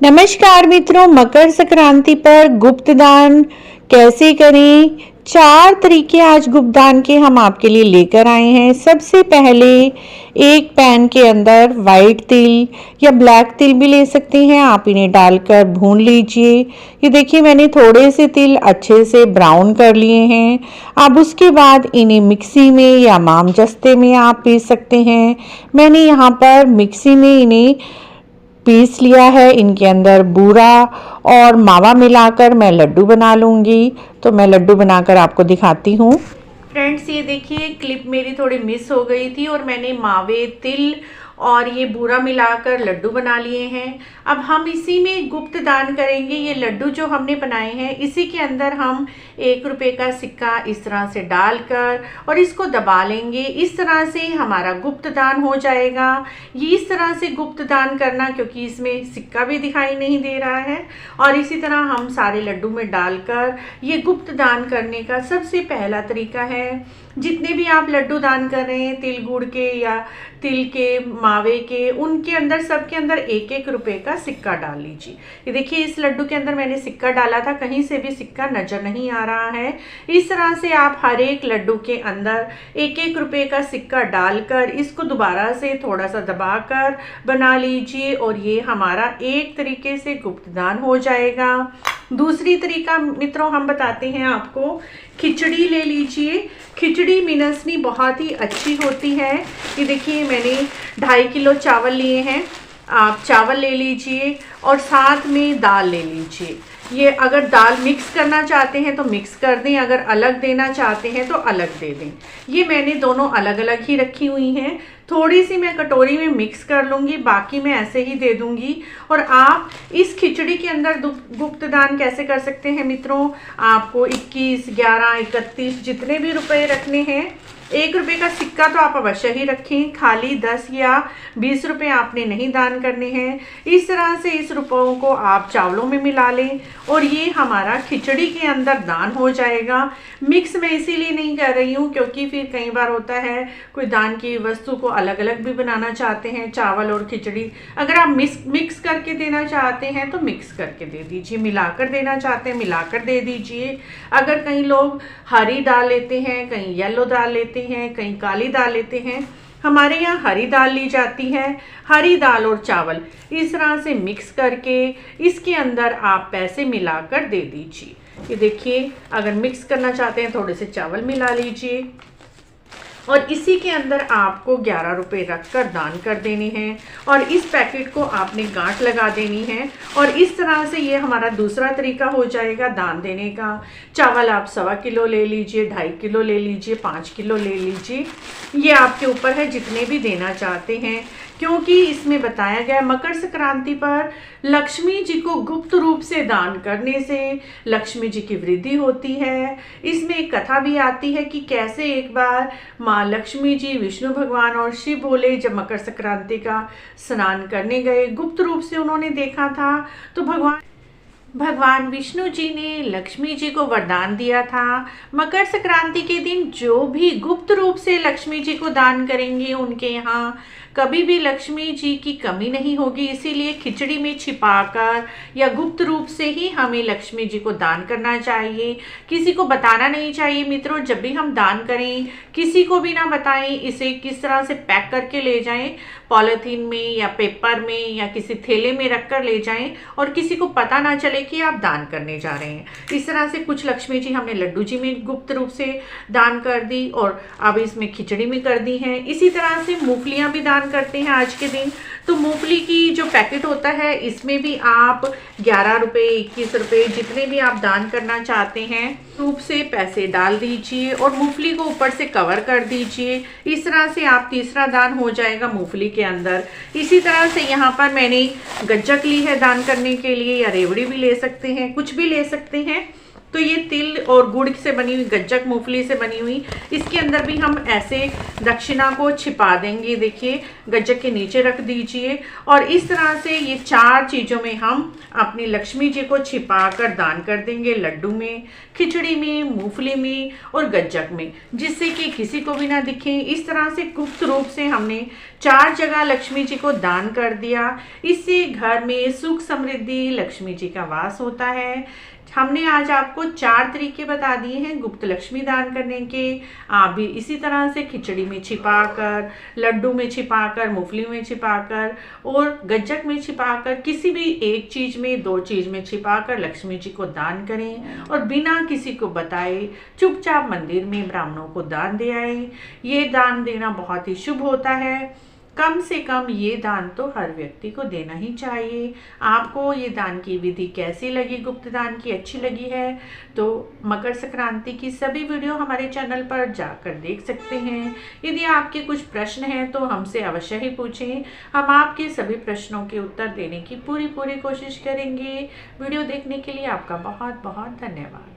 नमस्कार मित्रों, मकर संक्रांति पर गुप्त दान कैसे करें। 4 तरीके आज गुप्त दान के हम आपके लिए लेकर आए हैं। सबसे पहले एक पैन के अंदर वाइट तिल या ब्लैक तिल भी ले सकते हैं, आप इन्हें डालकर भून लीजिए। ये देखिए मैंने थोड़े से तिल अच्छे से ब्राउन कर लिए हैं। अब उसके बाद इन्हें मिक्सी में या मामजस्ते में आप पीस सकते हैं। मैंने यहाँ पर मिक्सी में इन्हें पीस लिया है। इनके अंदर बूरा और मावा मिलाकर मैं लड्डू बना लूँगी। तो मैं लड्डू बनाकर आपको दिखाती हूँ। फ्रेंड्स, ये देखिए क्लिप मेरी थोड़ी मिस हो गई थी और मैंने मावे, तिल और ये बूरा मिलाकर लड्डू बना लिए हैं। अब हम इसी में गुप्त दान करेंगे। ये लड्डू जो हमने बनाए हैं इसी के अंदर हम 1 रुपये का सिक्का इस तरह से डालकर और इसको दबा लेंगे। इस तरह से हमारा गुप्त दान हो जाएगा। ये इस तरह से गुप्त दान करना, क्योंकि इसमें सिक्का भी दिखाई नहीं दे रहा है। और इसी तरह हम सारे लड्डू में डालकर ये गुप्त दान करने का सबसे पहला तरीका है। जितने भी आप लड्डू दान कर रहे हैं, तिल गुड़ के या तिल के, मावे के, उनके अंदर सबके अंदर 1-1 रुपये का सिक्का डाल लीजिए। ये देखिए इस लड्डू के अंदर मैंने सिक्का डाला था, कहीं से भी सिक्का नजर नहीं आ रहा है। इस तरह से आप हर एक लड्डू के अंदर 1-1 रुपये का सिक्का डालकर इसको दोबारा से थोड़ा सा दबाकर बना लीजिए और ये हमारा एक तरीके से गुप्त दान हो जाएगा। दूसरी तरीका मित्रों हम बताते हैं आपको। खिचड़ी ले लीजिए। खिचड़ी मिनसनी बहुत ही अच्छी होती है। ये देखिए मैंने 2.5 किलो चावल लिए हैं। आप चावल ले लीजिए और साथ में दाल ले लीजिए। ये अगर दाल मिक्स करना चाहते हैं तो मिक्स कर दें, अगर अलग देना चाहते हैं तो अलग दे दें। ये मैंने दोनों अलग अलग ही रखी हुई हैं। थोड़ी सी मैं कटोरी में मिक्स कर लूँगी, बाकी मैं ऐसे ही दे दूँगी। और आप इस खिचड़ी के अंदर गुप्त दान कैसे कर सकते हैं मित्रों। आपको 21, 11, 31 जितने भी रुपए रखने हैं, 1 रुपये का सिक्का तो आप अवश्य ही रखें। खाली 10 या 20 रुपये आपने नहीं दान करने हैं। इस तरह से इस रुपयों को आप चावलों में मिला लें और ये हमारा खिचड़ी के अंदर दान हो जाएगा। मिक्स मैं इसीलिए नहीं कर रही हूँ क्योंकि फिर कई बार होता है कोई दान की वस्तु को अलग अलग भी बनाना चाहते हैं, चावल और खिचड़ी। अगर आप मिक्स करके देना चाहते हैं तो मिक्स करके दे दीजिए, मिलाकर देना चाहते हैं मिलाकर दे दीजिए। अगर कई लोग हरी दाल लेते हैं, कहीं येलो दाल लेते हैं, कहीं काली दाल लेते हैं, हमारे यहाँ हरी दाल ली जाती है। हरी दाल और चावल इस तरह से मिक्स करके इसके अंदर आप पैसे मिलाकर दे दीजिए। ये देखिए अगर मिक्स करना चाहते हैं थोड़े से चावल मिला लीजिए और इसी के अंदर आपको 11 रुपये रखकर दान कर देने हैं और इस पैकेट को आपने गांठ लगा देनी है। और इस तरह से ये हमारा दूसरा तरीका हो जाएगा दान देने का। चावल आप 1.25 किलो ले लीजिए, 2.5 किलो ले लीजिए, 5 किलो ले लीजिए। ये आपके ऊपर है जितने भी देना चाहते हैं, क्योंकि इसमें बताया गया मकर संक्रांति पर लक्ष्मी जी को गुप्त रूप से दान करने से लक्ष्मी जी की वृद्धि होती है। इसमें एक कथा भी आती है कि कैसे एक बार माँ लक्ष्मी जी, विष्णु भगवान और शिव भोले जब मकर संक्रांति का स्नान करने गए, गुप्त रूप से उन्होंने देखा था तो भगवान विष्णु जी ने लक्ष्मी जी को वरदान दिया था, मकर संक्रांति के दिन जो भी गुप्त रूप से लक्ष्मी जी को दान करेंगे उनके यहाँ कभी भी लक्ष्मी जी की कमी नहीं होगी। इसीलिए खिचड़ी में छिपाकर या गुप्त रूप से ही हमें लक्ष्मी जी को दान करना चाहिए। किसी को बताना नहीं चाहिए मित्रों। जब भी हम दान करें किसी को भी ना बताएं, इसे किस तरह से पैक करके ले जाएं, पॉलीथीन में या पेपर में या किसी थैले में रख कर ले जाएं और किसी को पता ना चले कि आप दान करने जा रहे हैं। इस तरह से कुछ लक्ष्मी जी हमने लड्डू जी में गुप्त रूप से दान कर दी और अब इसमें खिचड़ी में कर दी हैं। इसी तरह से मूंगफलियां भी दान करते हैं आज के दिन। तो मूंगफली की जो पैकेट होता है इसमें भी आप 11 रुपये, 21 रुपये जितने भी आप दान करना चाहते हैं रूप से पैसे डाल दीजिए और मूंगफली को ऊपर से कवर कर दीजिए। इस तरह से आप तीसरा दान हो जाएगा मूंगफली के अंदर। इसी तरह से यहाँ पर मैंने गज्जक ली है दान करने के लिए, या रेवड़ी भी ले सकते हैं, कुछ भी ले सकते हैं। तो ये तिल और गुड़ से बनी हुई गज्जक, मूंगफली से बनी हुई, इसके अंदर भी हम ऐसे दक्षिणा को छिपा देंगे। देखिए गज्जक के नीचे रख दीजिए और इस तरह से ये 4 चीज़ों में हम अपनी लक्ष्मी जी को छिपा कर दान कर देंगे। लड्डू में, खिचड़ी में, मूंगफली में और गज्जक में, जिससे कि किसी को भी ना दिखे। इस तरह से गुप्त रूप से हमने 4 जगह लक्ष्मी जी को दान कर दिया। इससे घर में सुख समृद्धि, लक्ष्मी जी का वास होता है। हमने आज आपको 4 तरीके बता दिए हैं गुप्त लक्ष्मी दान करने के। आप भी इसी तरह से खिचड़ी में छिपाकर, लड्डू में छिपाकर, मूंगफली में छिपाकर और गज्जक में छिपाकर, किसी भी एक चीज़ में, 2 चीज़ में छिपाकर लक्ष्मी जी को दान करें और बिना किसी को बताए चुपचाप मंदिर में ब्राह्मणों को दान दे आए। ये दान देना बहुत ही शुभ होता है। कम से कम ये दान तो हर व्यक्ति को देना ही चाहिए। आपको ये दान की विधि कैसी लगी, गुप्त दान की अच्छी लगी है तो मकर संक्रांति की सभी वीडियो हमारे चैनल पर जाकर देख सकते हैं। यदि आपके कुछ प्रश्न हैं तो हमसे अवश्य ही पूछें, हम आपके सभी प्रश्नों के उत्तर देने की पूरी कोशिश करेंगे। वीडियो देखने के लिए आपका बहुत बहुत धन्यवाद।